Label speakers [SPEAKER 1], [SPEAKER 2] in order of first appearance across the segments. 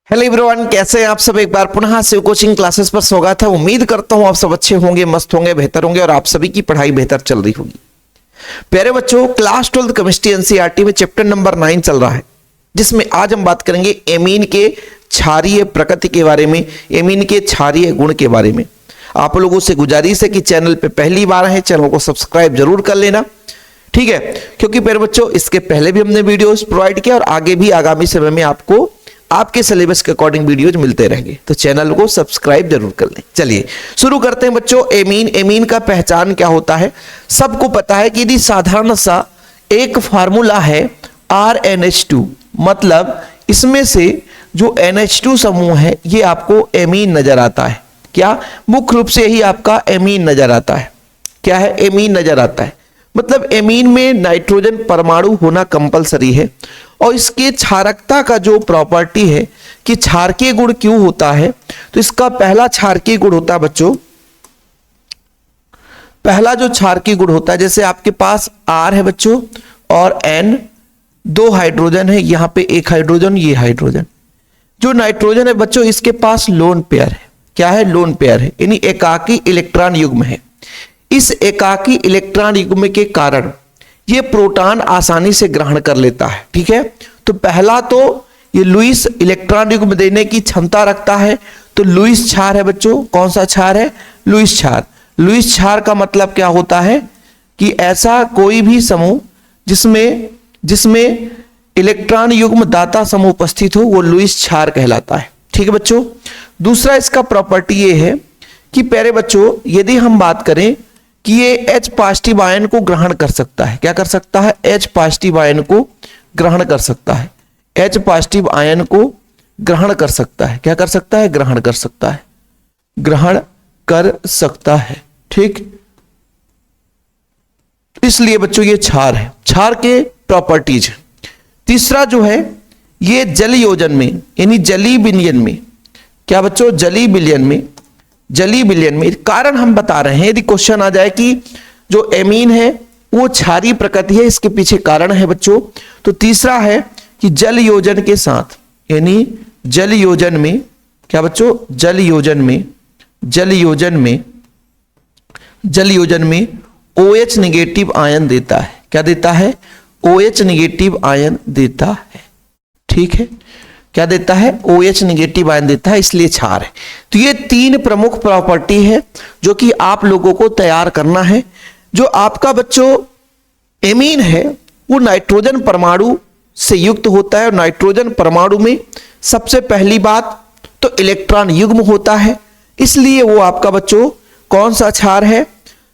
[SPEAKER 1] Hello everyone, कैसे हैं आप सब। एक बार पुनः शिव कोचिंग क्लासेस पर स्वागत है। उम्मीद करता हूं आप सब अच्छे होंगे, मस्त होंगे, बेहतर होंगे और आप सभी की पढ़ाई बेहतर चल रही होगी। प्यारे बच्चों, क्लास 12 केमिस्ट्री एनसीईआरटी में चैप्टर नंबर 9 चल रहा है, जिसमें आज हम बात करेंगे एमीन के क्षारीय प्रकृति के बारे में, एमीन के क्षारीय गुण के बारे में। आप लोगों से गुजारिश है कि चैनल पे पहली बार है, चैनल को सब्सक्राइब जरूर कर लेना, ठीक है। क्योंकि प्यारे बच्चों, इसके पहले भी हमने वीडियोस प्रोवाइड किया और आगे भी आगामी समय में आपको आपके सिलेबस के अकॉर्डिंग वीडियोज मिलते रहेंगे, तो चैनल को सब्सक्राइब जरूर कर लें। चलिए शुरू करते हैं बच्चों। एमीन का पहचान क्या होता है, सबको पता है कि यदि साधारण सा एक फार्मूला है RnH2, मतलब इसमें से जो NH2 समूह है ये आपको एमीन नजर आता है। क्या मुख्य रूप से यही आपका एमीन नजर आता है। क्या है? एमीन नजर आता है। मतलब एमीन में नाइट्रोजन परमाणु होना कंपलसरी है। और इसके क्षारकता का जो प्रॉपर्टी है कि क्षारकीय गुण क्यों होता है, तो इसका पहला क्षारकीय गुण होता है बच्चों, पहला जो क्षारकीय गुण होता है, जैसे आपके पास R है बच्चों और N, दो हाइड्रोजन है, यहां पे एक हाइड्रोजन, ये हाइड्रोजन। जो नाइट्रोजन है बच्चों, इसके पास लोन पेयर है। क्या है? लोन पेयर है, यानी एकाकी इलेक्ट्रॉन युग्म है। इस एकाकी इलेक्ट्रॉन युग्म के कारण ये प्रोटॉन आसानी से ग्रहण कर लेता है, ठीक है। तो पहला तो ये लुईस इलेक्ट्रॉन युग्म देने की क्षमता रखता है, तो लुईस क्षार है बच्चों। कौन सा क्षार है? लुईस क्षार। लुईस क्षार का मतलब क्या होता है कि ऐसा कोई भी समूह जिसमें इलेक्ट्रॉन युग्म दाता समूह उपस्थित हो, वो लुईस क्षार कहलाता है, ठीक है बच्चों। दूसरा इसका प्रॉपर्टी ये है कि प्यारे बच्चों, यदि हम बात करें कि ये H पॉजिटिव आयन को ग्रहण कर सकता है। क्या कर सकता है? H पॉजिटिव आयन को ग्रहण कर सकता है। H पॉजिटिव आयन को ग्रहण कर सकता है। क्या कर सकता है? ग्रहण कर सकता है। ग्रहण कर सकता है, ठीक। इसलिए बच्चों ये क्षार है, क्षार के प्रॉपर्टीज। तीसरा जो है ये जल योजन में, यानी जलीय विलयन में। क्या बच्चों? जलीय विलयन में। जलीय विलयन में कारण हम बता रहे हैं। यदि क्वेश्चन आ जाए कि जो एमीन है वो क्षारीय प्रकृति है, इसके पीछे कारण है बच्चों, तो तीसरा है कि जल योजन के साथ, यानी जल योजन में, क्या बच्चों? जल योजन में OH निगेटिव आयन देता है। क्या देता है? OH निगेटिव आयन देता है, ठीक है। क्या देता है? OH निगेटिव आयन देता है, इसलिए क्षार है। तो ये तीन प्रमुख प्रॉपर्टी है जो कि आप लोगों को तैयार करना है। जो आपका बच्चों एमीन है वो नाइट्रोजन परमाणु से युक्त होता है, और नाइट्रोजन परमाणु में सबसे पहली बात तो इलेक्ट्रॉन युग्म होता है, इसलिए वो आपका बच्चों कौन सा क्षार है?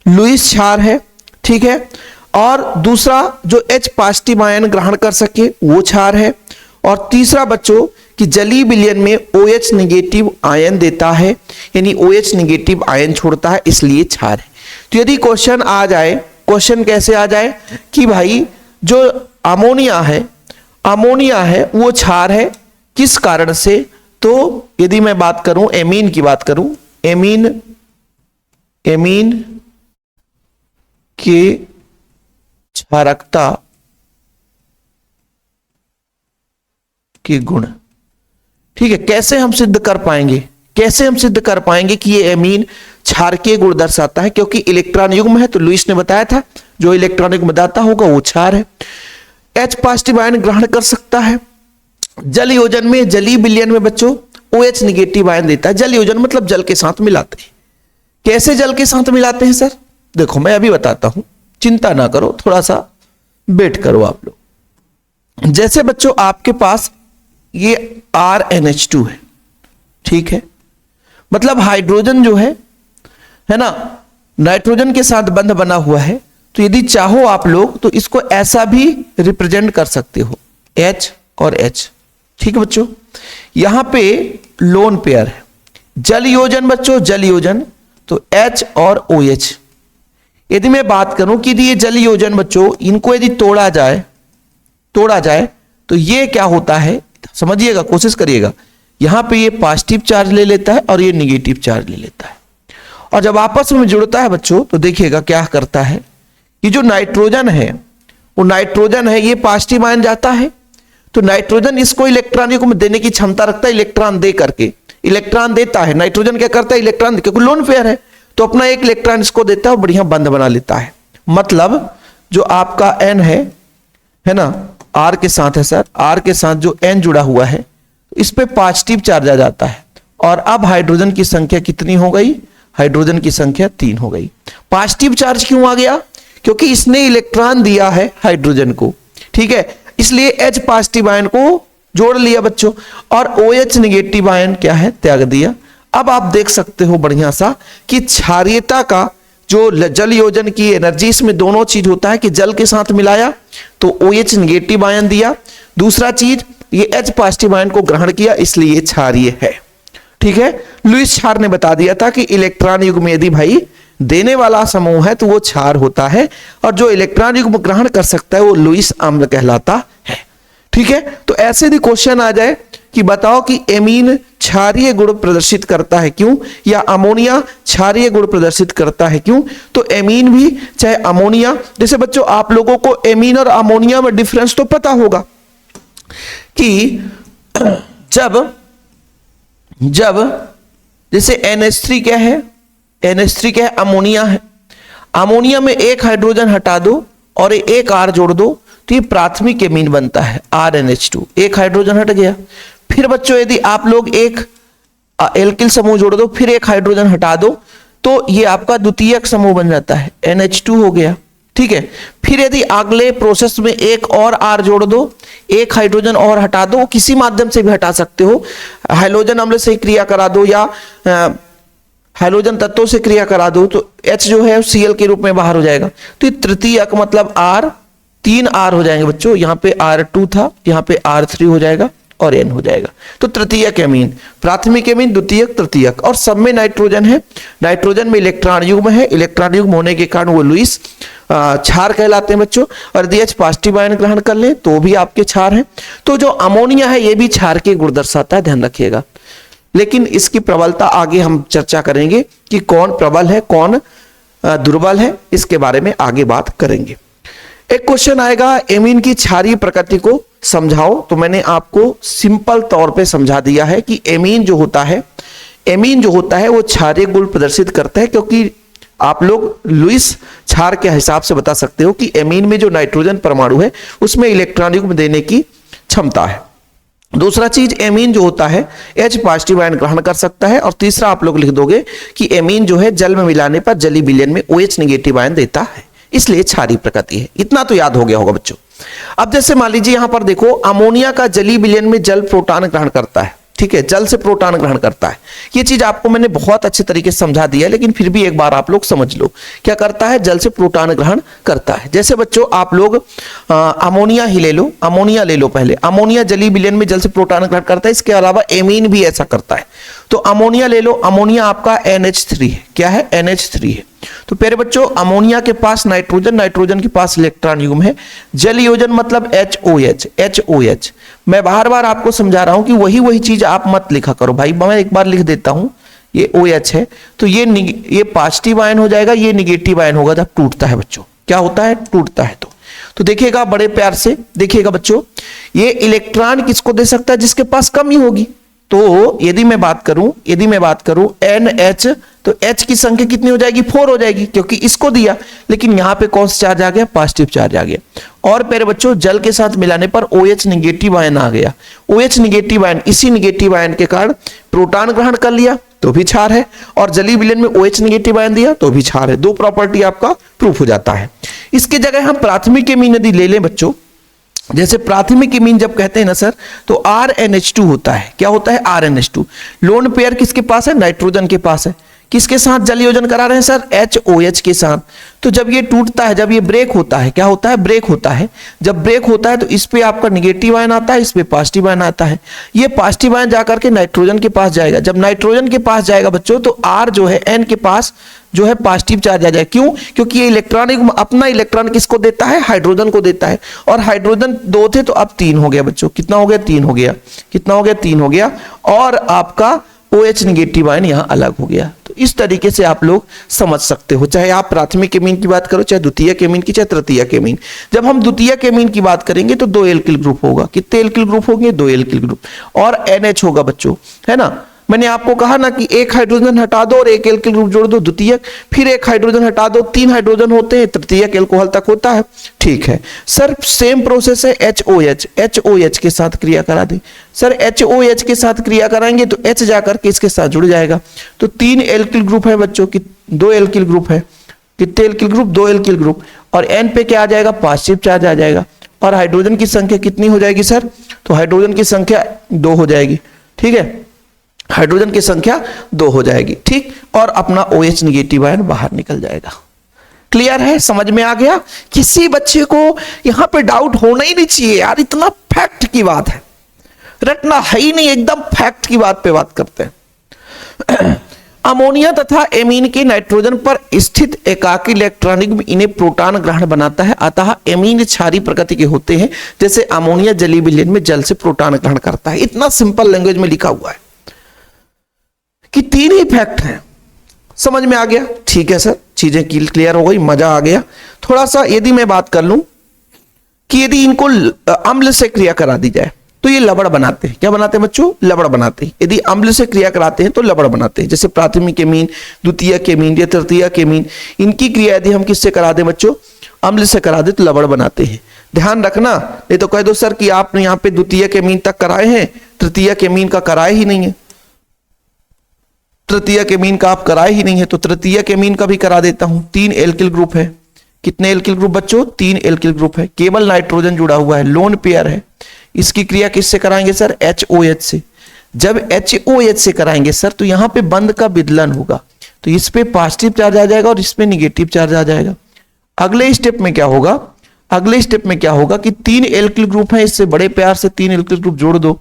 [SPEAKER 1] लुईस क्षार है, ठीक है। और दूसरा जो H पॉजिटिव आयन ग्रहण कर सके वो क्षार है। और तीसरा बच्चों कि जलीय विलयन में OH निगेटिव आयन देता है, यानी OH निगेटिव आयन छोड़ता है, इसलिए क्षार है। तो यदि क्वेश्चन आ जाए, क्वेश्चन कैसे आ जाए कि भाई जो अमोनिया है वो क्षार है, किस कारण से? तो यदि मैं बात करूं, एमीन की बात करूं, एमीन के क्षारकता के गुण, ठीक है। कैसे हम सिद्ध कर पाएंगे कि ये एमीन क्षारकीय गुण दर्शाता है? क्योंकि इलेक्ट्रॉन युग्म है, तो लुईस ने बताया था जो इलेक्ट्रॉन युग्म दाता होगा वो क्षार है। H पॉजिटिव आयन ग्रहण कर सकता है। जल योजन में, जलीय विलयन में बच्चों OH निगेटिव आयन देता है। जल योजन मतलब जल के साथ मिलाते हैं। कैसे जल के साथ मिलाते हैं सर? देखो मैं अभी बताता हूं, चिंता ना करो, थोड़ा सा वेट करो आप लोग। जैसे बच्चों आपके पास ये RnH2 है, ठीक है। मतलब हाइड्रोजन जो है ना, नाइट्रोजन के साथ बंध बना हुआ है। तो यदि चाहो आप लोग तो इसको ऐसा भी रिप्रेजेंट कर सकते हो, H और H, ठीक है बच्चों। यहां पे लोन पेयर है। जल योजन बच्चों, जल योजन तो H और OH। यदि मैं बात करूं कि यदि ये जल योजन बच्चों, इनको यदि तोड़ा जाए तो ये क्या होता है, समझिएगा, कोशिश करिएगा। यहां पे ये पॉजिटिव चार्ज ले लेता है और ये निगेटिव चार्ज ले लेता है, और जब आपस में जुड़ता है बच्चों तो देखिएगा क्या करता है। ये जो नाइट्रोजन है वो नाइट्रोजन है, ये पॉजिटिव आयन जाता है, तो नाइट्रोजन इसको इलेक्ट्रॉन युग्म देने की क्षमता रखता है, इलेक्ट्रॉन दे करके, इलेक्ट्रॉन देता है। नाइट्रोजन क्या करता है, इलेक्ट्रॉन, क्योंकि लोन पेयर है तो अपना एक इलेक्ट्रॉन इसको देता है और बढ़िया बंध बना लेता है। मतलब जो आपका N है ना, R के साथ है सर, R के साथ जो N जुड़ा हुआ है इस पे पॉजिटिव चार्ज आ जाता है। और अब हाइड्रोजन की संख्या कितनी हो गई, हाइड्रोजन की संख्या 3 हो गई। पॉजिटिव चार्ज क्यों आ गया, क्योंकि इसने इलेक्ट्रॉन दिया है हाइड्रोजन को, ठीक है, इसलिए H पॉजिटिव आयन को जोड़ लिया बच्चों, और OH निगेटिव आयन क्या है, त्याग दिया। अब आप देख सकते हो बढ़िया सा कि क्षारीयता का जो जल योजन की एनर्जी, इसमें दोनों चीज होता है कि जल के साथ मिलाया तो OH निगेटिव आयन दिया, दूसरा चीज ये H पॉजिटिव आयन को ग्रहण किया, इसलिए क्षारीय है, ठीक है। लुईस क्षार ने बता दिया था कि इलेक्ट्रॉन युग्म यदि भाई देने वाला समूह है तो वो क्षार होता है, और जो इलेक्ट्रॉन युग्म ग्रहण कर सकता है वो लुईस अम्ल कहलाता है, ठीक है। तो ऐसे भी क्वेश्चन आ जाए कि बताओ कि एमीन क्षारीय गुण प्रदर्शित करता है क्यों, या अमोनिया क्षारीय गुण प्रदर्शित करता है क्यों, तो एमीन भी चाहे अमोनिया, जैसे बच्चों आप लोगों को एमीन और अमोनिया में डिफरेंस तो पता होगा कि जब जैसे NH3 क्या है, NH3 क्या है, अमोनिया है, अमोनिया में एक हाइड्रोजन हटा दो और एक R जोड़ दो तो ये प्राथमिक एमीन बनता है RNH2, एक हाइड्रोजन हट गया। फिर बच्चों यदि आप लोग एक एल्किल समूह जोड़ दो, फिर एक हाइड्रोजन हटा दो तो ये आपका द्वितीयक समूह बन जाता है, NH2 हो गया, ठीक है। फिर यदि अगले प्रोसेस में एक और R जोड़ दो, एक हाइड्रोजन और हटा दो, किसी माध्यम से भी हटा सकते हो, हाइड्रोजन अम्ल से क्रिया करा दो या हाइड्रोजन तत्वों से क्रिया करा दो, तो H जो है Cl के रूप में बाहर हो जाएगा। तो तृतीयक मतलब R, 3 R हो जाएंगे बच्चों, यहाँ पे R2 था, यहाँ पे R3 हो जाएगा और N हो जाएगा। तो तृतीयक एमीन, प्राथमिक एमीन, द्वितीयक, तृतीयक, और सब में नाइट्रोजन है, नाइट्रोजन में इलेक्ट्रॉन युग्म है, इलेक्ट्रॉन युग्म होने के कारण वो लुईस क्षार कहलाते हैं बच्चों। और यदि H पॉजिटिव आयन ग्रहण कर ले तो भी आपके क्षार हैं। तो जो अमोनिया है ये भी क्षार के गुण दर्शाता है, ध्यान रखिएगा। लेकिन इसकी प्रबलता आगे हम चर्चा करेंगे कि कौन प्रबल है कौन दुर्बल है, इसके बारे में आगे बात करेंगे। एक क्वेश्चन आएगा एमीन की क्षारीय प्रकृति को समझाओ, तो मैंने आपको सिंपल तौर पे समझा दिया है कि एमीन जो होता है वो क्षारीय गुण प्रदर्शित करता है, क्योंकि आप लोग लुईस क्षार के हिसाब से बता सकते हो कि एमीन में जो नाइट्रोजन परमाणु है उसमें इलेक्ट्रॉन युग्म देने की क्षमता है। दूसरा चीज एमीन जो होता है H पॉजिटिव आयन ग्रहण कर सकता है, और तीसरा आप लोग लिख दोगे कि एमीन जो है जल में मिलाने पर जलीय विलयन में OH निगेटिव आयन देता है, इसलिए क्षारीय प्रकृति है। इतना तो याद हो गया होगा बच्चों। अब जैसे मान लीजिए यहां पर देखो, अमोनिया का जलीय विलयन में जल प्रोटॉन ग्रहण करता है, ठीक है, जल से प्रोटॉन ग्रहण करता है। ये चीज आपको मैंने बहुत अच्छे तरीके से समझा दिया है, लेकिन फिर भी एक बार आप लोग समझ लो क्या करता है, जल से प्रोटॉन ग्रहण करता है। जैसे बच्चों आप लोग अमोनिया ही ले लो, अमोनिया ले लो पहले, अमोनिया जलीय विलयन में जल से प्रोटॉन ग्रहण करता है, इसके अलावा एमीन भी ऐसा करता है। तो अमोनिया ले लो, अमोनिया आपका NH3 है, क्या है, NH3 है। तो प्यारे बच्चों अमोनिया के पास नाइट्रोजन, नाइट्रोजन के पास इलेक्ट्रॉन युग्म है, जल योजन मतलब HOH। मैं बार बार आपको समझा रहा हूं कि वही चीज आप मत लिखा करो भाई, मैं एक बार लिख देता हूं, ये OH है तो ये पॉजिटिव आयन हो जाएगा, ये निगेटिव आयन होगा जब टूटता है बच्चों। क्या होता है, टूटता है। तो देखिएगा बड़े प्यार से देखिएगा बच्चों, ये इलेक्ट्रॉन किसको दे सकता है, जिसके पास कमी होगी। तो यदि मैं बात करूं NH, तो H की संख्या कितनी हो जाएगी, 4 हो जाएगी, क्योंकि इसको दिया, लेकिन यहां पे कौन सा चार्ज आ गया, पॉजिटिव चार्ज आ गया। और प्यारे बच्चों जल के साथ मिलाने पर OH निगेटिव आयन आ गया, OH निगेटिव आयन, इसी निगेटिव आयन के कारण प्रोटॉन ग्रहण कर लिया तो भी क्षार है, और जलीय विलयन में OH निगेटिव आयन दिया तो भी क्षार है। 2 प्रॉपर्टी आपका प्रूफ हो जाता है। इसके जगह हम प्राथमिक एमीन यदि ले लें बच्चों, जैसे प्राथमिक एमीन जब कहते हैं ना सर, तो RNH2 होता है। क्या होता है, RNH2। लोन पेयर किसके पास है, नाइट्रोजन के पास है। किसके साथ जल योजन करा रहे हैं सर, HOH के साथ। तो जब ये टूटता है, जब ये ब्रेक होता है, क्या होता है, ब्रेक होता है। जब ब्रेक होता है तो इस पे आपका निगेटिव आयन आता है, इस पे पॉजिटिव आयन आता है। ये पॉजिटिव आयन जाकर के नाइट्रोजन के पास जाएगा। जब नाइट्रोजन के पास जाएगा बच्चों, तो R जो है N के पास जो है पॉजिटिव चार्ज आ जाए। क्यों, क्योंकि ये इलेक्ट्रॉन अपना इलेक्ट्रॉन किसको देता है, हाइड्रोजन को देता है। और हाइड्रोजन 2 थे तो अब 3 हो गया बच्चों। कितना हो गया, 3 हो गया। कितना हो गया, 3 हो गया। और आपका OH निगेटिव आयन यहां अलग हो गया। तो इस तरीके से आप लोग समझ सकते हो, चाहे आप प्राथमिक एमीन की बात करो, चाहे द्वितीयक एमीन की, चाहे तृतीयक एमीन। जब हम द्वितीयक एमीन की बात करेंगे तो 2 एल्किल ग्रुप होगा। कितने एल्किल ग्रुप होंगे? 2 एल्किल ग्रुप और NH होगा बच्चों, है ना। मैंने आपको कहा ना कि एक हाइड्रोजन हटा दो और एक एल्किल ग्रुप जोड़ दो, द्वितीयक, फिर एक हाइड्रोजन हटा दो, 3 हाइड्रोजन होते हैं, तृतीयक एल्कोहल तक होता है। ठीक है सर, सेम प्रोसेस है HOH, HOH के साथ क्रिया करा दें। सर HOH के साथ क्रिया कराएंगे तो H जाकर के इसके साथ जुड़ जाएगा, तो 3 एल्किल ग्रुप है बच्चों की, 2 एल्किल ग्रुप है। कितने एल्किल ग्रुप? 2 एल्किल ग्रुप, और N पे क्या आ जाएगा? पॉजिटिव चार्ज आ जाएगा। और हाइड्रोजन की संख्या कितनी हो जाएगी सर? तो हाइड्रोजन की संख्या 2 हो जाएगी। ठीक है, हाइड्रोजन की संख्या 2 हो जाएगी। ठीक, और अपना OH निगेटिव आयन बाहर निकल जाएगा। क्लियर है? समझ में आ गया? किसी बच्चे को यहां पे डाउट होना ही नहीं चाहिए यार, इतना फैक्ट की बात है, रटना है ही नहीं, एकदम फैक्ट की बात पे बात करते हैं। अमोनिया तथा एमीन के नाइट्रोजन पर स्थित एकाकी इलेक्ट्रॉनिक में इन्हें प्रोटॉन ग्रहण बनाता है, अतः एमीन क्षारीय प्रकृति के होते हैं, जैसे अमोनिया जलीय विलयन में जल से प्रोटॉन ग्रहण करता है। इतना सिंपल लैंग्वेज में लिखा हुआ है कि 3 ही फैक्ट हैं। समझ में आ गया? ठीक है सर, चीजें क्लियर हो गई, मजा आ गया। थोड़ा सा यदि मैं बात कर लूं कि यदि इनको अम्ल से क्रिया करा दी जाए तो ये लवण बनाते हैं। क्या बनाते हैं बच्चों? लवण बनाते हैं। यदि अम्ल से क्रिया कराते हैं तो लवण बनाते हैं, जैसे प्राथमिक एमीन, द्वितीयक एमीन या तृतीयक एमीन, इनकी क्रिया यदि हम किससे करा दें बच्चों? अम्ल से करा दे तो लवण बनाते हैं। ध्यान रखना, नहीं तो कह दो सर कि आपने यहाँ पे द्वितीयक एमीन तक कराए हैं, तृतीयक एमीन का कराए ही नहीं है, तृतीयक एमीन का आप कराए ही नहीं है, तो तृतीयक एमीन का भी करा देता हूं। 3 एल्किल ग्रुप है। कितने एल्किल ग्रुप बच्चों? 3 एल्किल ग्रुप है, केवल नाइट्रोजन जुड़ा हुआ है, लोन पेयर है। इसकी क्रिया किससे कराएंगे सर? HOH से। जब HOH से कराएंगे सर तो यहां पे बंध का विदलन होगा, तो इस पे पॉजिटिव चार्ज आ जाएगा और इस पे निगेटिव चार्ज आ जाएगा। अगले स्टेप में क्या होगा? अगले स्टेप में क्या होगा कि 3 एल्किल ग्रुप है, इससे बड़े प्यार से 3 एल्किल ग्रुप जोड़ दो।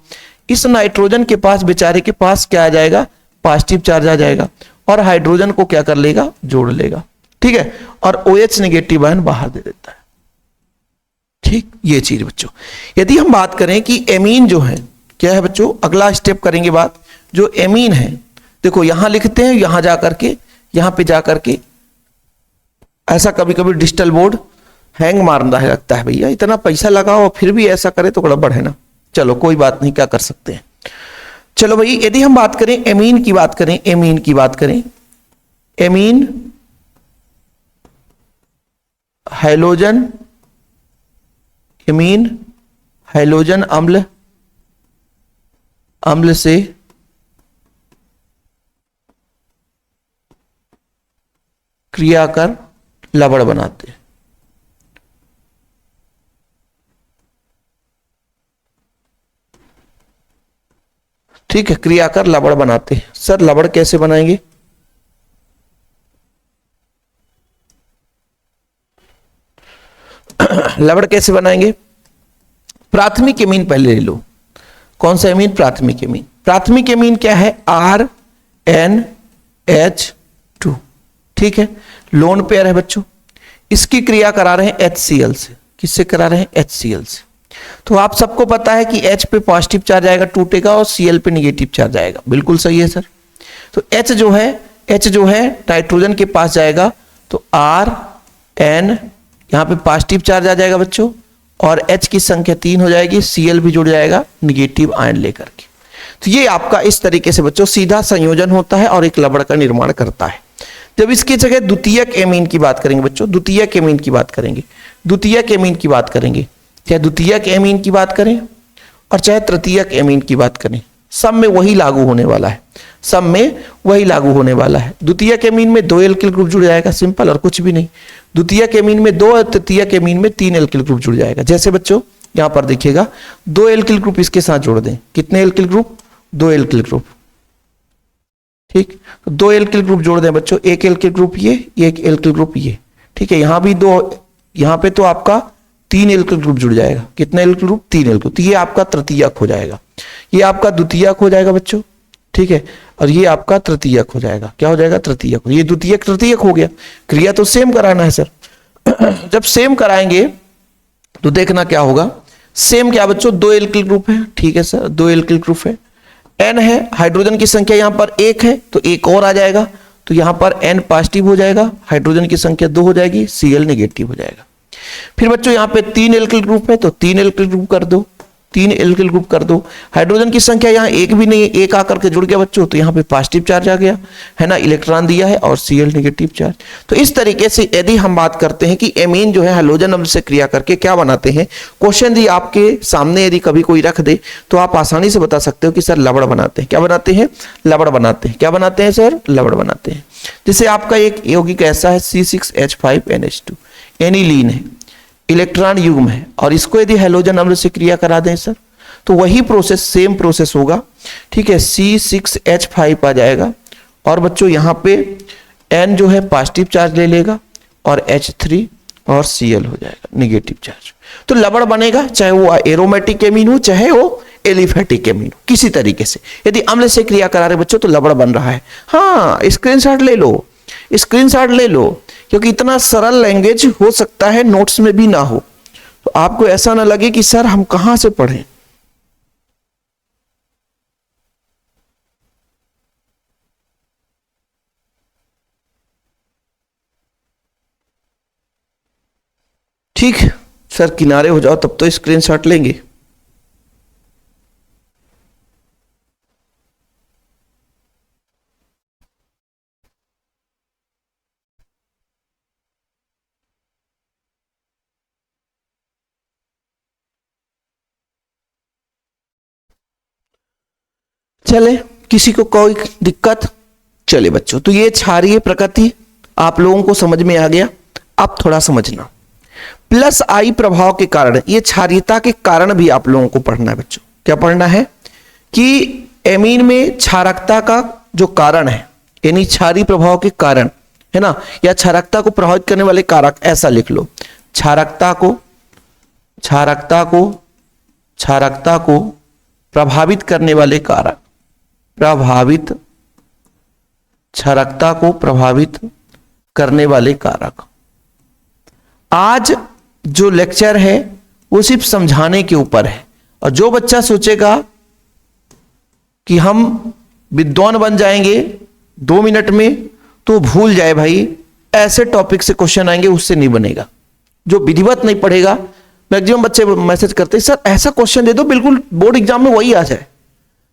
[SPEAKER 1] इस नाइट्रोजन के पास, बेचारे के पास क्या आ जाएगा? पॉजिटिव चार्ज आ जाएगा, और हाइड्रोजन को क्या कर लेगा? जोड़ लेगा। ठीक है, और OH नेगेटिव आयन बाहर दे देता है। ठीक, ये चीज बच्चों। यदि हम बात करें कि एमीन जो है, क्या है बच्चों? अगला स्टेप करेंगे बात, जो एमीन है, देखो यहां लिखते हैं, यहां जाकर के, यहां पे जाकर के, ऐसा कभी कभी डिजिटल बोर्ड हैंग मारना है, लगता है भैया इतना पैसा लगाओ फिर भी ऐसा करे तो गड़बड़ है ना। चलो कोई बात नहीं, क्या कर सकते हैं। चलो भाई, यदि हम बात करें एमीन की बात करें, एमीन की बात करें, एमीन हाइलोजन, एमीन हाइलोजन अम्ल, अम्ल से क्रिया कर लवण बनाते हैं। ठीक है, क्रिया कर लवण बनाते हैं। सर लवण कैसे बनाएंगे? लवण कैसे बनाएंगे? प्राथमिक एमीन पहले ले लो। कौन सा एमीन? प्राथमिक एमीन। प्राथमिक एमीन क्या है? RNH2। ठीक है, लोन पेयर है बच्चों। इसकी क्रिया करा रहे हैं HCl से। किससे करा रहे हैं? HCl से। तो आप सबको पता है कि H पे पॉजिटिव चार्ज आएगा, टूटेगा, और Cl पे निगेटिव चार्ज आएगा। बिल्कुल सही है सर। तो H जो है नाइट्रोजन के पास जाएगा, तो RN, यहां पे पॉजिटिव चार्ज आ जाएगा बच्चों, और H की संख्या 3 हो जाएगी, Cl भी जुड़ जाएगा निगेटिव आयन लेकर के। तो ये आपका इस तरीके से बच्चों सीधा संयोजन होता है और एक लवण का निर्माण करता है। जब इसकी जगह द्वितीयक एमीन की बात करेंगे बच्चों, द्वितीयक एमीन की बात करेंगे, द्वितीयक एमीन की बात करेंगे, चाहे द्वितीयक एमीन की बात करें और चाहे तृतीयक एमीन की बात करें, सब में वही लागू होने वाला है, सब में वही लागू होने वाला है। द्वितीयक एमीन में 2 एल्किल ग्रुप जुड़ जाएगा, सिंपल, और कुछ भी नहीं। द्वितीयक एमीन में 2 और तृतीयक एमीन में 3 एल्किल ग्रुप जुड़ जाएगा। जैसे बच्चों यहां पर देखिएगा, 2 एल्किल ग्रुप इसके साथ जोड़ दें। कितने एल्किल ग्रुप? 2 alkyl group. ठीक, तो 2 एल्किल ग्रुप जोड़ दें बच्चों, 1 एल्किल ग्रुप ये, 1 एल्किल ग्रुप ये। ठीक है, यहां भी 2, यहां पे तो आपका 3 एल्किल ग्रुप जुड़ जाएगा। कितने एल्किल ग्रुप? 3 एल्किल। तो ये आपका तृतीयक हो जाएगा, ये आपका द्वितीयक हो जाएगा बच्चों। ठीक है, और ये आपका तृतीयक हो जाएगा। क्या हो जाएगा? तृतीयक। ये द्वितीयक तृतीयक हो गया। क्रिया तो सेम कराना है सर। जब सेम कराएंगे तो देखना क्या होगा। सेम क्या बच्चों? 2 एल्किल ग्रुप है। ठीक है सर, 2 एल्किल ग्रुप है। N है, हाइड्रोजन की संख्या यहां पर 1 है, तो 1 और आ जाएगा, तो यहां पर N पॉजिटिव हो जाएगा, हाइड्रोजन की संख्या 2 हो जाएगी, Cl नेगेटिव हो जाएगा। फिर बच्चों यहाँ पे 3 एल्किल ग्रुप है तो 3 एल्किल ग्रुप कर दो, 3 एल्किल ग्रुप कर दो। हाइड्रोजन की संख्या यहाँ एक भी नहीं है, एक आकर के जुड़ गया बच्चों, तो यहाँ पे पॉजिटिव चार्ज आ गया है ना, इलेक्ट्रॉन दिया है और Cl नेगेटिव चार्ज। तो इस तरीके से यदि हम बात करते हैं कि एमीन जो है हैलोजन अम्ल से क्रिया करके क्या बनाते हैं, क्वेश्चन यदि आपके सामने यदि कभी कोई रख दे तो आप आसानी से बता सकते हो कि सर लवण बनाते हैं। क्या बनाते हैं? लवण बनाते हैं। क्या बनाते हैं सर? लवण बनाते हैं। जैसे आपका एक यौगिक ऐसा है C6H5NH2, एनिलीन है, इलेक्ट्रॉन युग्म है, और इसको यदि हैलोजन अम्ल से क्रिया करा दें सर तो वही प्रोसेस, सेम प्रोसेस होगा। ठीक है, C6H5 आ जाएगा और बच्चों यहाँ पे N जो है पॉजिटिव चार्ज ले लेगा और H3 और Cl हो जाएगा नेगेटिव चार्ज। तो लवण बनेगा, चाहे वो एरोमेटिक एमीन हो चाहे वो एलिफेटिक एमीन हो, किसी तरीके से यदि अम्ल से क्रिया करा रहे बच्चों तो लवण बन रहा है। हाँ, स्क्रीनशॉट ले लो, स्क्रीनशॉट ले लो, क्योंकि इतना सरल लैंग्वेज हो सकता है नोट्स में भी ना हो, तो आपको ऐसा ना लगे कि सर हम कहां से पढ़ें। ठीक, सर किनारे हो जाओ तब तो स्क्रीनशॉट लेंगे। चले, किसी को कोई दिक्कत? चले बच्चों, तो ये क्षारीय प्रकृति आप लोगों को समझ में आ गया। अब थोड़ा समझना, प्लस आई प्रभाव के कारण, ये क्षारीयता के कारण भी आप लोगों को पढ़ना है बच्चों। क्या पढ़ना है? कि एमीन में क्षारकता का जो कारण है, यानी क्षारीय प्रभाव के कारण है ना, या क्षारकता को प्रभावित करने वाले कारक, ऐसा लिख लो, क्षारकता को प्रभावित करने वाले कारक, क्षारकता को प्रभावित करने वाले कारक। आज जो लेक्चर है वो सिर्फ समझाने के ऊपर है, और जो बच्चा सोचेगा कि हम विद्वान बन जाएंगे 2 मिनट में, तो भूल जाए भाई, ऐसे टॉपिक से क्वेश्चन आएंगे, उससे नहीं बनेगा। जो विधिवत नहीं पढ़ेगा, मैक्सिमम बच्चे मैसेज करते हैं सर ऐसा क्वेश्चन दे दो बिल्कुल बोर्ड एग्जाम में वही आ जाए।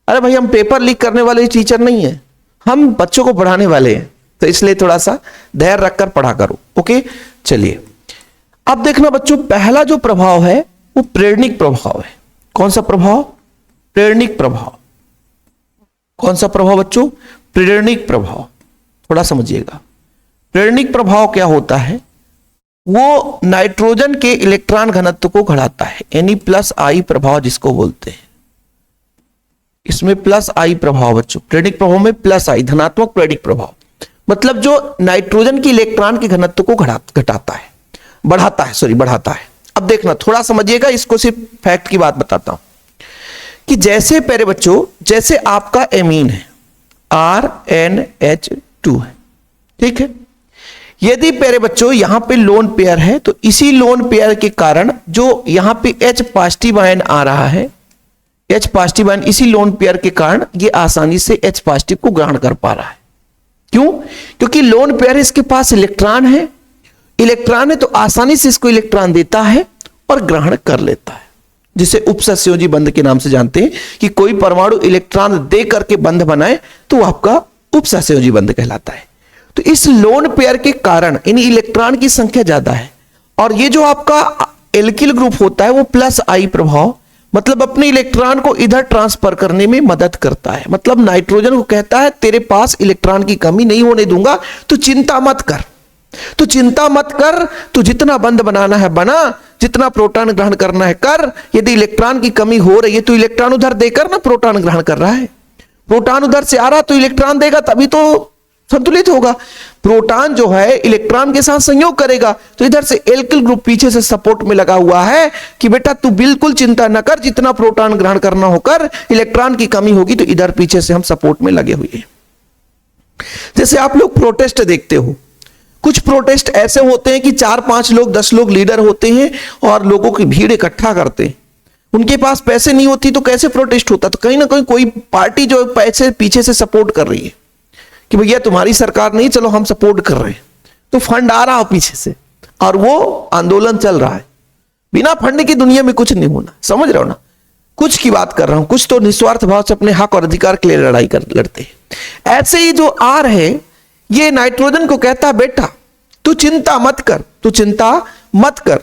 [SPEAKER 1] अरे भाई, हम पेपर लीक करने वाले टीचर नहीं है, हम बच्चों को पढ़ाने वाले हैं, तो इसलिए थोड़ा सा धैर्य रखकर पढ़ा करो। ओके, चलिए अब देखना बच्चों, पहला जो प्रभाव है वो प्रेरणिक प्रभाव है। कौन सा प्रभाव? प्रेरणिक प्रभाव। कौन सा प्रभाव बच्चों? प्रेरणिक प्रभाव। थोड़ा समझिएगा, प्रेरणिक प्रभाव क्या होता है? वो नाइट्रोजन के इलेक्ट्रॉन घनत्व को बढ़ाता है, यानी प्लस आई प्रभाव जिसको बोलते हैं। इसमें प्लस आई प्रभाव बच्चों, प्रेरणिक प्रभाव में प्लस आई, धनात्मक प्रेरणिक प्रभाव, मतलब जो नाइट्रोजन के इलेक्ट्रॉन के घनत्व को घटाता है, बढ़ाता है। अब देखना, थोड़ा समझिएगा, इसको सिर्फ फैक्ट की बात बताता हूं कि जैसे पहले बच्चों, जैसे आपका एमीन है RNH2 है, ठीक है, यदि पहले बच्चों यहां पे लोन पेयर है तो इसी लोन पेयर के कारण जो यहां पे H पॉजिटिव आयन आ रहा है, H पॉजिटिव आयन, इसी लोन पेयर के कारण ये आसानी से H पॉजिटिव को ग्रहण कर पा रहा है। क्यों? क्योंकि लोन पेयर इसके पास इलेक्ट्रॉन है तो आसानी से इसको इलेक्ट्रॉन देता है और ग्रहण कर लेता है, जिसे उपसंयोजी बंध के नाम से जानते हैं कि कोई परमाणु इलेक्ट्रॉन दे करके बंध बनाए तो वो आपका उपसंयोजी बंध कहलाता है। तो इस लोन पेयर के कारण इन इलेक्ट्रॉन की संख्या ज्यादा है, और ये जो आपका एल्किल ग्रुप होता है वो प्लस आई प्रभाव, मतलब अपने इलेक्ट्रॉन को इधर ट्रांसफर करने में मदद करता है। मतलब नाइट्रोजन को कहता है तेरे पास इलेक्ट्रॉन की कमी नहीं होने दूंगा, तो चिंता मत कर, तू जितना बंध बनाना है बना, जितना प्रोटॉन ग्रहण करना है कर। यदि इलेक्ट्रॉन की कमी हो रही है तो इलेक्ट्रॉन उधर देकर ना प्रोटॉन ग्रहण कर रहा है, प्रोटॉन उधर से आ रहा तो इलेक्ट्रॉन देगा, तभी तो संतुलित होगा। प्रोटॉन जो है इलेक्ट्रॉन के साथ संयोग करेगा, तो इधर से एल्किल ग्रुप पीछे से सपोर्ट में लगा हुआ है कि बेटा तू बिल्कुल चिंता न कर, जितना प्रोटॉन ग्रहण करना होकर, इलेक्ट्रॉन की कमी होगी तो इधर पीछे से हम सपोर्ट में लगे हुए हैं। जैसे आप लोग प्रोटेस्ट देखते हो, कुछ प्रोटेस्ट ऐसे होते हैं कि 4-5 लोग 10 लोग लीडर होते हैं और लोगों की भीड़ इकट्ठा करते हैं। उनके पास पैसे नहीं होती तो कैसे प्रोटेस्ट होता? तो कहीं ना कहीं कोई पार्टी जो पैसे पीछे से सपोर्ट कर रही है, कि भैया तुम्हारी सरकार नहीं, चलो हम सपोर्ट कर रहे हैं, तो फंड आ रहा हो पीछे से और वो आंदोलन चल रहा है। बिना फंड की दुनिया में कुछ नहीं होना, समझ रहे हो ना? कुछ की बात कर रहा हूं, कुछ तो निस्वार्थ भाव से अपने हक और अधिकार के लिए लड़ते हैं। ऐसे ही जो आर है, ये नाइट्रोजन को कहता है बेटा तू चिंता मत कर, तू चिंता मत कर,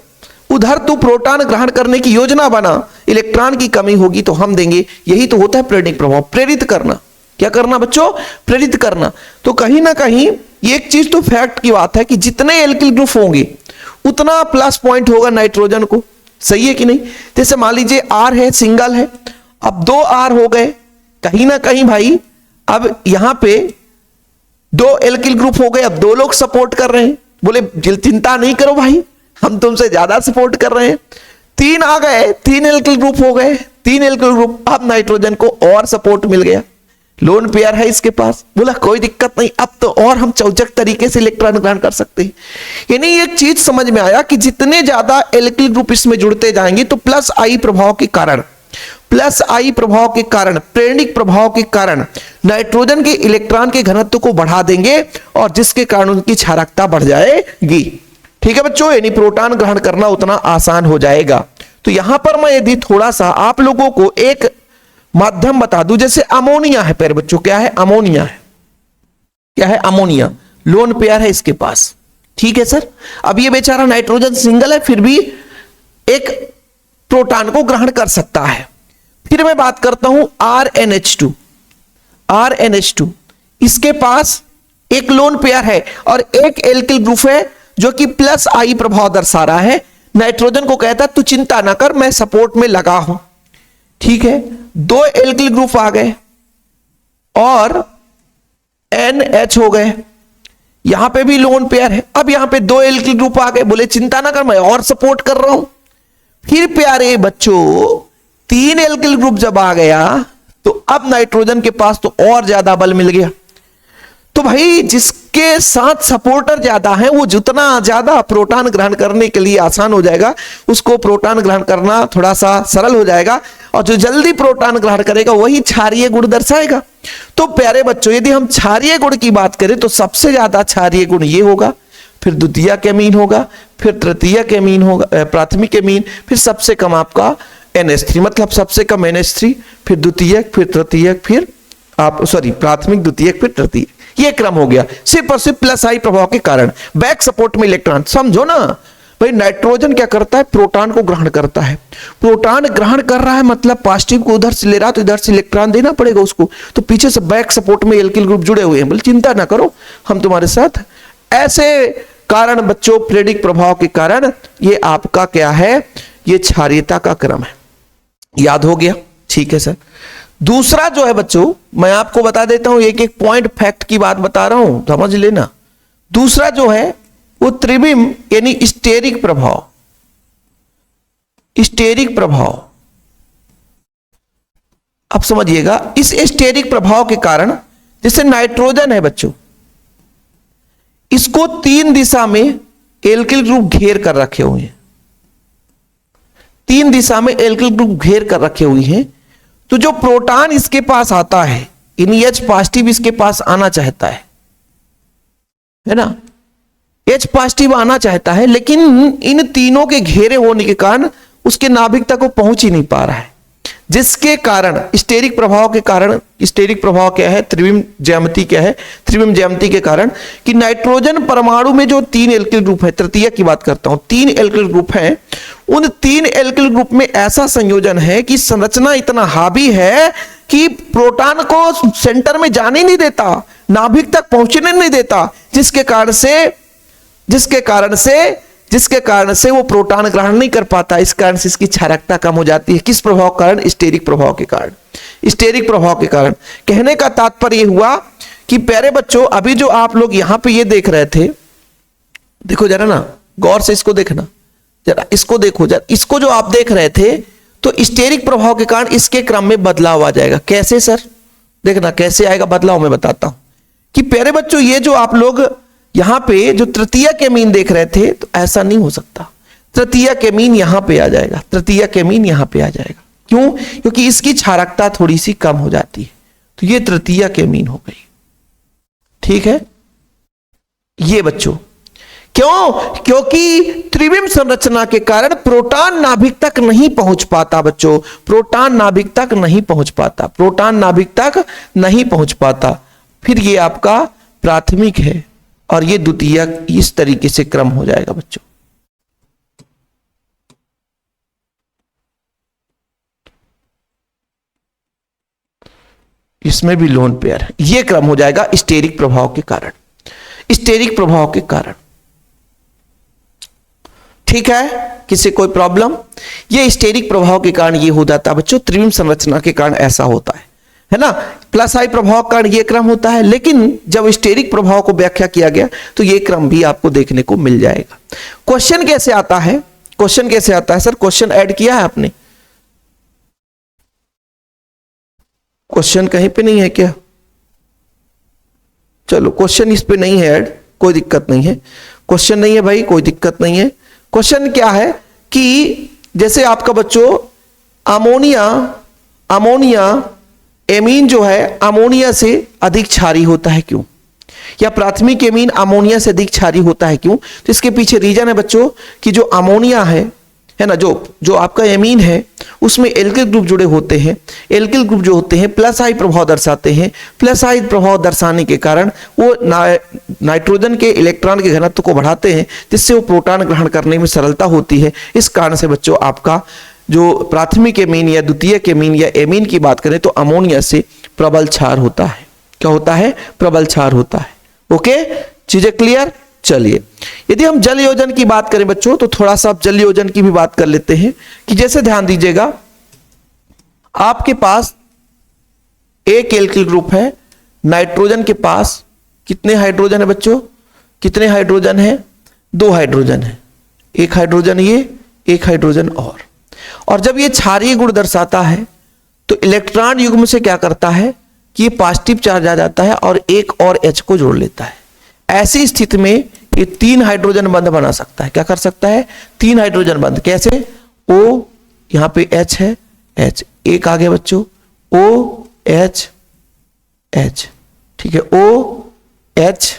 [SPEAKER 1] उधर तू प्रोटॉन ग्रहण करने की योजना बना, इलेक्ट्रॉन की कमी होगी तो हम देंगे। यही तो होता है प्रेरणिक प्रभाव, प्रेरित करना। क्या करना बच्चों? प्रेरित करना। तो कहीं ना कहीं एक चीज तो फैक्ट की बात है कि जितने एल्किल ग्रुप होंगे उतना प्लस पॉइंट होगा नाइट्रोजन को। सही है कि नहीं? जैसे मान लीजिए आर है, सिंगल है, अब 2 आर हो गए, कहीं ना कहीं भाई अब यहां पे 2 एल्किल ग्रुप हो गए, अब 2 लोग सपोर्ट कर रहे हैं। बोले चिंता नहीं करो भाई, हम तुमसे ज्यादा सपोर्ट कर रहे हैं। 3 आ गए, 3 एल्किल ग्रुप हो गए, 3 एल्किल ग्रुप, अब नाइट्रोजन को और सपोर्ट मिल गया। लोन पेयर है इसके पास, बोला कोई दिक्कत नहीं, अब तो और हम चौचक तरीके से इलेक्ट्रॉन ग्रहण कर सकते हैं। यानी एक चीज समझ में आया कि जितने ज्यादा एल्किल ग्रुप इसमें जुड़ते जाएंगे तो प्लस आई प्रभाव के कारण, प्लस आई प्रभाव के कारण, प्रेरणिक प्रभाव के कारण नाइट्रोजन के इलेक्ट्रॉन के घनत्व को बढ़ा देंगे और जिसके कारण उनकी क्षारकता बढ़ जाएगी। ठीक है बच्चों, यानी प्रोटॉन ग्रहण करना उतना आसान हो जाएगा। तो यहां पर मैं यदि थोड़ा सा आप लोगों को एक माध्यम बता दूं, जैसे अमोनिया है प्यारे बच्चों, क्या है? अमोनिया है। क्या है? अमोनिया। लोन पेयर है इसके पास। ठीक है सर, अब ये बेचारा नाइट्रोजन सिंगल है, फिर भी एक प्रोटॉन को ग्रहण कर सकता है। फिर मैं बात करता हूं RnH2। RnH2 इसके पास एक लोन पेयर है और एक एल्किल ग्रुप है जो कि प्लस आई प्रभाव दर्शा रहा है। नाइट्रोजन को कहता तू चिंता ना कर, मैं सपोर्ट में लगा हूं। ठीक है, 2 एल्किल ग्रुप आ गए और NH हो गए, यहां पे भी लोन पेयर है। अब यहां पे 2 एल्किल ग्रुप आ गए, बोले चिंता ना कर, मैं और सपोर्ट कर रहा हूं। फिर प्यारे बच्चों 3 एल्किल ग्रुप जब आ गया तो अब नाइट्रोजन के पास तो और ज्यादा बल मिल गया। तो भाई जिसके साथ सपोर्टर ज्यादा है वो जितना ज्यादा प्रोटॉन ग्रहण करने के लिए आसान हो जाएगा, उसको प्रोटॉन ग्रहण करना थोड़ा सा सरल हो जाएगा, और जो जल्दी प्रोटॉन ग्रहण करेगा वही क्षारीय गुण दर्शाएगा। तो प्यारे बच्चों यदि हम क्षारीय गुण की बात करें तो सबसे ज्यादा क्षारीय गुण ये होगा, फिर द्वितीयक एमीन होगा, फिर तृतीयक एमीन होगा, प्राथमिक एमीन, फिर सबसे कम आपका NH3, मतलब सबसे कम NH3, फिर द्वितीयक, फिर तृतीयक, फिर आप प्राथमिक, द्वितीयक, फिर तृतीयक। ये क्रम हो गया सिर्फ और सिर्फ प्लस आई प्रभाव के कारण। बैक सपोर्ट में इलेक्ट्रॉन, समझो ना भाई, नाइट्रोजन क्या करता है? प्रोटॉन को ग्रहण करता है। प्रोटॉन ग्रहण कर रहा है मतलब पॉजिटिव को उधर से ले रहा, तो इधर से इलेक्ट्रॉन देना पड़ेगा उसको। तो पीछे से बैक सपोर्ट में एल्किल ग्रुप जुड़े हुए हैं, बोले चिंता ना करो, हम तुम्हारे साथ। ऐसे कारण बच्चों प्रेरणिक प्रभाव के कारण ये आपका क्या है? ये क्षारीयता का क्रम है। याद हो गया? ठीक है सर। दूसरा जो है बच्चों, मैं आपको बता देता हूं, एक एक पॉइंट फैक्ट की बात बता रहा हूं, समझ लेना। दूसरा जो है वो त्रिविम यानी स्टेरिक प्रभाव। स्टेरिक प्रभाव, अब समझिएगा, इस स्टेरिक प्रभाव के कारण जैसे नाइट्रोजन है बच्चों, इसको 3 दिशा में एल्किल ग्रुप घेर कर रखे हुए हैं। 3 दिशा में एल्किल ग्रुप घेर कर रखे हुए हैं। तो जो प्रोटॉन इसके पास आता है, H पॉजिटिव इसके पास आना चाहता है ना, H पॉजिटिव आना चाहता है, लेकिन इन तीनों के घेरे होने के कारण उसके नाभिक तक वो पहुंच ही नहीं पा रहा है, जिसके कारण स्टेरिक प्रभाव के कारण, स्टेरिक प्रभाव क्या है? त्रिविम ज्यामिति क्या है? त्रिविम ज्यामिति के कारण कि नाइट्रोजन परमाणु में जो 3 एल्किल ग्रुप है, तृतीय की बात करता हूं, 3 एल्किल ग्रुप हैं, उन 3 एल्किल ग्रुप में ऐसा संयोजन है कि संरचना इतना हावी है कि प्रोटॉन को सेंटर में जाने नहीं देता, नाभिक तक पहुंचने नहीं देता, जिसके कारण से वो प्रोटॉन ग्रहण नहीं कर पाता। इस कारण से इसकी क्षारकता कम हो जाती है। किस प्रभाव के कारण? स्टेरिक प्रभाव के कारण। स्टेरिक प्रभाव के कारण। कहने का तात्पर्य हुआ कि प्यारे बच्चों अभी जो आप लोग यहां पे ये देख रहे थे, देखो जरा ना, गौर से इसको देखना जरा, इसको देखो जरा, इसको जो आप देख रहे थे, तो स्टेरिक प्रभाव के कारण इसके क्रम में बदलाव आ जाएगा। कैसे सर? देखना कैसे आएगा बदलाव, मैं बताता हूं कि प्यारे बच्चों ये जो आप लोग यहां पे जो तृतीयक एमीन देख रहे थे, तो ऐसा नहीं हो सकता। तृतीयक एमीन यहां पे आ जाएगा, तृतीयक एमीन यहां पे आ जाएगा। क्यों? क्योंकि इसकी क्षारकता थोड़ी सी कम हो जाती है, तो ये तृतीयक एमीन हो गई। ठीक है ये बच्चों, क्यों? क्योंकि त्रिविम संरचना के कारण प्रोटॉन नाभिक तक नहीं पहुंच पाता बच्चों, प्रोटॉन नाभिक तक नहीं पहुंच पाता, प्रोटॉन नाभिक तक नहीं पहुंच पाता। फिर ये आपका प्राथमिक है और ये द्वितीयक, इस तरीके से क्रम हो जाएगा बच्चों। इसमें भी लोन पेयर है, ये क्रम हो जाएगा स्टेरिक प्रभाव के कारण, स्टेरिक प्रभाव के कारण। ठीक है, किसी कोई प्रॉब्लम? ये स्टेरिक प्रभाव के कारण ये हो जाता है बच्चों, त्रिविम संरचना के कारण ऐसा होता है ना। प्लस आई प्रभाव के कारण ये क्रम होता है, लेकिन जब स्टेरिक प्रभाव को व्याख्या किया गया तो ये क्रम भी आपको देखने को मिल जाएगा। क्वेश्चन कैसे आता है? क्वेश्चन कैसे आता है सर? क्वेश्चन ऐड किया है आपने? क्वेश्चन कहीं पे नहीं है क्या? चलो क्वेश्चन इस पे नहीं है ऐड, कोई दिक्कत नहीं है। क्वेश्चन नहीं है भाई, कोई दिक्कत नहीं है। क्वेश्चन क्या है कि जैसे आपका बच्चों अमोनिया एमीन जो है अमोनिया से अधिक क्षारीय होता है, क्यों? या प्राथमिक एमीन अमोनिया से अधिक क्षारीय होता है, क्यों? तो इसके पीछे रीजन है बच्चों कि जो अमोनिया है ना, जो आपका एमीन है उसमें एल्किल ग्रुप जुड़े होते हैं। एल्किल ग्रुप जो होते हैं प्लस आई प्रभाव दर्शाते हैं। प्लस आई प्रभाव दर्शाने के कारण वो नाइट्रोजन के इलेक्ट्रॉन के घनत्व को बढ़ाते हैं, जिससे वो प्रोटॉन ग्रहण करने में सरलता होती है। इस कारण से बच्चों आपका जो प्राथमिक एमीन या द्वितीयक एमीन या एमीन की बात करें तो अमोनिया से प्रबल क्षार होता है। क्या होता है? प्रबल क्षार होता है। ओके, चीजें क्लियर? चलिए, यदि हम जल योजन की बात करें बच्चों तो थोड़ा सा जल योजन की भी बात कर लेते हैं कि जैसे ध्यान दीजिएगा, आपके पास एक एल्किल ग्रुप है, नाइट्रोजन के पास कितने हाइड्रोजन है बच्चों? कितने हाइड्रोजन है? 2 हाइड्रोजन है। एक हाइड्रोजन ये, एक हाइड्रोजन और जब ये क्षारीय गुण दर्शाता है तो इलेक्ट्रॉन युग्म से क्या करता है कि ये पॉजिटिव चार्ज आ जाता है और एक और H को जोड़ लेता है। ऐसी स्थिति में ये 3 हाइड्रोजन बंध बना सकता है। क्या कर सकता है? 3 हाइड्रोजन बंध। कैसे? O, यहां पे H है, H एक आ गया बच्चों, OH H, ठीक है, OH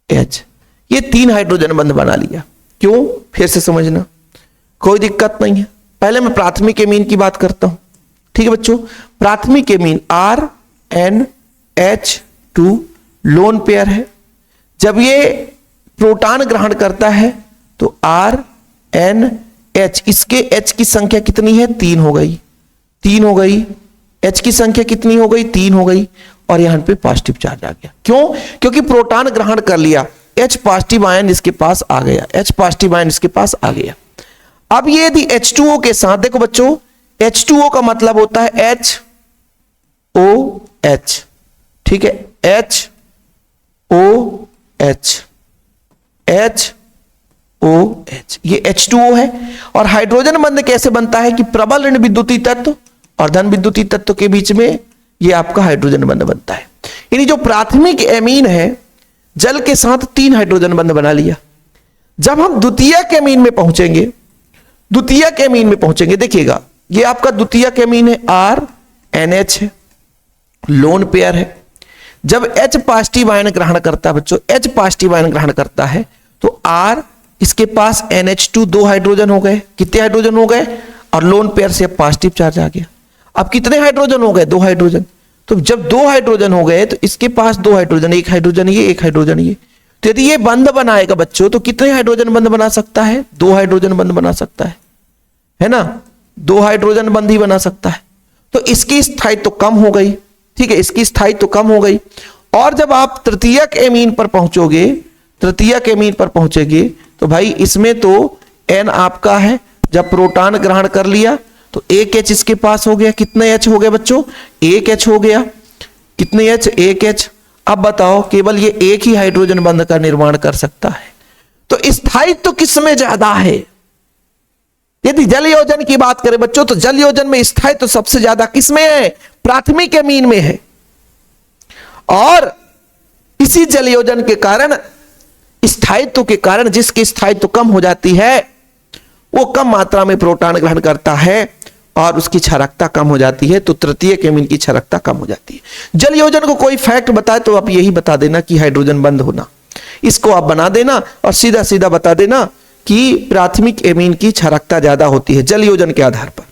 [SPEAKER 1] H, ये 3 हाइड्रोजन बंध बना लिया। क्यों? फिर से समझना, कोई दिक्कत नहीं है। पहले मैं प्राथमिक एमीन की बात करता हूं, ठीक है बच्चों। प्राथमिक एमीन RNH2 लोन पेयर है। जब ये प्रोटॉन ग्रहण करता है तो RNH, इसके H की संख्या कितनी है? 3 हो गई, 3 हो गई। H की संख्या कितनी हो गई? 3 हो गई और यहां पे पॉजिटिव चार्ज आ गया। क्यों? क्योंकि प्रोटॉन ग्रहण कर लिया, H पॉजिटिव आयन इसके पास आ गया, H पॉजिटिव आयन इसके पास आ गया। अब ये यदि H2O के साथ, देखो बच्चों H2O का मतलब होता है HOH, ठीक है, HOH, HOH, ये H2O है। और हाइड्रोजन बंध कैसे बनता है कि प्रबल ऋण विद्युतीय तत्व और धन विद्युतीय तत्व के बीच में ये आपका हाइड्रोजन बंध बनता है। यानी जो प्राथमिक एमीन है जल के साथ 3 हाइड्रोजन बंध बना लिया। जब हम द्वितीयक एमीन में पहुंचेंगे, द्वितीयक एमीन में पहुंचेंगे, देखिएगा ये आपका द्वितीयक एमीन है, RNH है, लोन पेयर है। जब H पॉजिटिव आयन ग्रहण करता है बच्चों, H पॉजिटिव आयन ग्रहण करता है तो R, इसके पास NH2 2 हाइड्रोजन हो गए। कितने हाइड्रोजन हो गए? और लोन पेयर से अब पॉजिटिव चार्ज आ गया। अब कितने हाइड्रोजन हो गए? 2 हाइड्रोजन। तो जब 2 हाइड्रोजन हो गए तो इसके पास 2 हाइड्रोजन, एक हाइड्रोजन ये, एक हाइड्रोजन ये। तो यदि ये बंध बनाएगा बच्चों तो कितने हाइड्रोजन बंध बना सकता है? 2 हाइड्रोजन बंध बना सकता है ना, 2 हाइड्रोजन बंध ही बना सकता है। तो इसकी स्थायित्व तो कम हो गई, ठीक है, इसकी स्थायित्व तो कम हो गई। और जब आप तृतीयक एमीन पर पहुंचोगे, तृतीयक एमीन पर पहुंचेंगे तो भाई इसमें तो N आपका है, जब प्रोटॉन ग्रहण कर लिया तो एक H इसके पास हो गया। कितने H हो गए बच्चों? एक H हो गया। कितने H? एक H। अब बताओ, केवल ये एक ही हाइड्रोजन बंध का निर्माण कर सकता है। तो स्थायित्व तो किसमें ज्यादा है? यदि जल योजन की बात करें बच्चों तो जल योजन में स्थायित्व तो सबसे ज्यादा किसमें है? प्राथमिक एमीन में है। और इसी जल योजन के कारण, स्थायित्व के कारण, जिसकी स्थायित्व कम हो जाती है वो कम मात्रा में प्रोटॉन ग्रहण करता है और उसकी क्षारकता कम हो जाती है, तो तृतीयक एमीन की क्षारकता कम हो जाती है। जल योजन को कोई फैक्ट बताए तो आप यही बता देना कि हाइड्रोजन बंद होना, इसको आप बना देना और सीधा सीधा बता देना कि प्राथमिक एमीन की क्षारकता ज्यादा होती है जल योजन के आधार पर।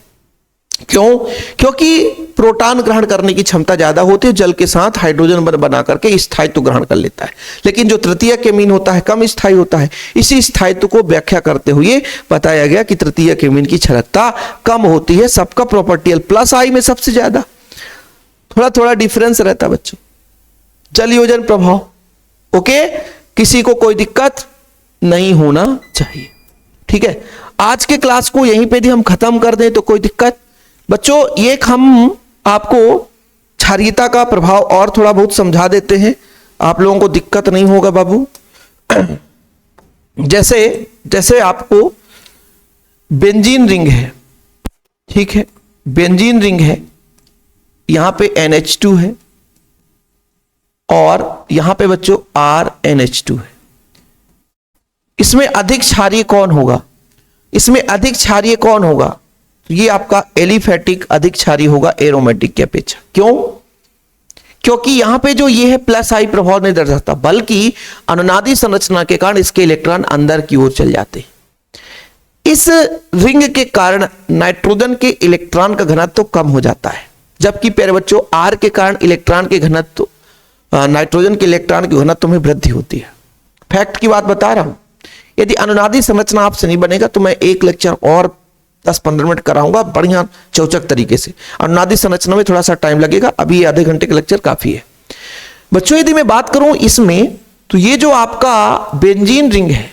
[SPEAKER 1] क्यों? क्योंकि प्रोटॉन ग्रहण करने की क्षमता ज्यादा होती है, जल के साथ हाइड्रोजन बना करके स्थायित्व ग्रहण कर लेता है, लेकिन जो तृतीयक एमीन होता है कम स्थायी होता है। इसी स्थायित्व को व्याख्या करते हुए बताया गया कि तृतीयक एमीन की क्षारकता कम होती है। सबका प्रॉपर्टियल प्लस आई में सबसे ज्यादा, थोड़ा थोड़ा डिफरेंस रहता बच्चों। जल योजन प्रभाव ओके, किसी को कोई दिक्कत नहीं होना चाहिए। ठीक है, आज के क्लास को यहीं पे भी हम खत्म कर दें तो कोई दिक्कत बच्चों। ये हम आपको क्षारीयता का प्रभाव और थोड़ा बहुत समझा देते हैं, आप लोगों को दिक्कत नहीं होगा बाबू। जैसे जैसे आपको बेंजीन रिंग है, ठीक है, बेंजीन रिंग है, यहां पे NH2 है और यहां पे बच्चों RNH2 है। इसमें अधिक क्षारीय कौन होगा? इसमें अधिक क्षारीय कौन होगा? तो ये आपका एलिफेटिक अधिक क्षारीय होगा एरोमेटिक की अपेक्षा। क्यों? क्योंकि यहां पे जो ये है प्लस आई प्रभाव नहीं दर्शाता, बल्कि अनुनादी संरचना के कारण इसके इलेक्ट्रॉन अंदर की ओर चल जाते हैं। इस रिंग के कारण नाइट्रोजन के इलेक्ट्रॉन का घनत्व कम हो जाता है, जबकि प्यारे बच्चों आर के कारण इलेक्ट्रॉन के घनत्व, नाइट्रोजन के इलेक्ट्रॉन के घनत्व में वृद्धि होती है। फैक्ट की बात बता रहा हूं। यदि अनुनादी संरचना आपसे नहीं बनेगा तो मैं एक लेक्चर और 10-15 मिनट कराऊंगा बढ़िया चौचक तरीके से। अनुनादी संरचना में थोड़ा सा टाइम लगेगा, अभी आधे घंटे का लेक्चर काफी है बच्चों। यदि मैं बात करूं इसमें, तो ये जो आपका बेंजीन रिंग है,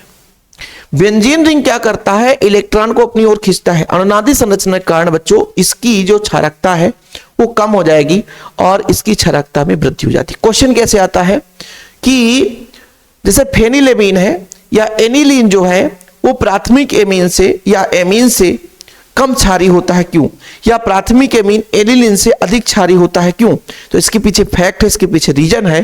[SPEAKER 1] बेंजीन रिंग क्या करता है? इलेक्ट्रॉन को अपनी ओर खींचता है। अनुनादी संरचना के कारण बच्चों इसकी जो क्षारकता है वो कम हो जाएगी और इसकी क्षारकता में वृद्धि हो जाती है। क्वेश्चन कैसे आता है कि जैसे फेनिलेमीन है या एनिलीन जो है वो प्राथमिक एमीन से या एमीन से कम क्षारीय होता है, क्यों? या प्राथमिक एमीन एनिलीन से अधिक क्षारीय होता है, क्यों? तो इसके पीछे फैक्ट है, इसके पीछे रीजन है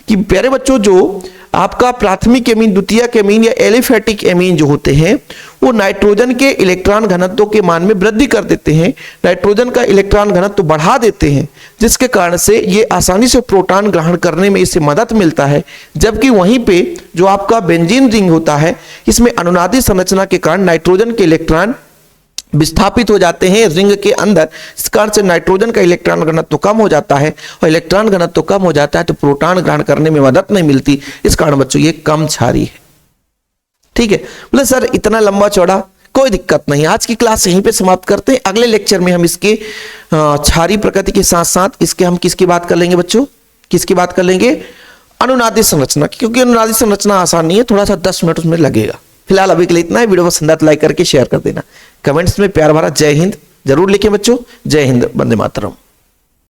[SPEAKER 1] कि प्यारे बच्चों जो आपका प्राथमिक एमीन, द्वितीयक एमीन या एलिफेटिक एमीन जो होते हैं वो नाइट्रोजन के इलेक्ट्रॉन घनत्व के मान में वृद्धि कर देते हैं, नाइट्रोजन का इलेक्ट्रॉन घनत्व बढ़ा देते हैं, जिसके कारण से ये आसानी से प्रोटॉन ग्रहण करने में इससे मदद मिलता है। जबकि वहीं पे जो आपका बेंजीन रिंग होता है इसमें अनुनादी संरचना के कारण नाइट्रोजन के इलेक्ट्रॉन विस्थापित हो जाते हैं रिंग के अंदर, इस कारण से नाइट्रोजन का इलेक्ट्रॉन घनत्व कम हो जाता है और इलेक्ट्रॉन घनत्व कम हो जाता है तो प्रोटॉन ग्रहण करने में मदद नहीं मिलती, इस कारण बच्चों ये कम क्षारीय है। ठीक है, बोले सर इतना लंबा चौड़ा, कोई दिक्कत नहीं। आज की क्लास यहीं पे समाप्त करते हैं। अगले लेक्चर में हम इसके क्षारीय प्रकृति के साथ साथ इसके हम किसकी बात कर लेंगे बच्चों? किसकी बात कर लेंगे? अनुनादी संरचना, क्योंकि अनुनादी संरचना आसान नहीं है, थोड़ा सा 10 मिनट उसमें लगेगा। फिलहाल अभी के लिए इतना है। वीडियो पसंद आए तो लाइक करके शेयर कर देना। कमेंट्स में प्यार भरा जय हिंद जरूर लिखें बच्चों। जय हिंद, वंदे मातरम।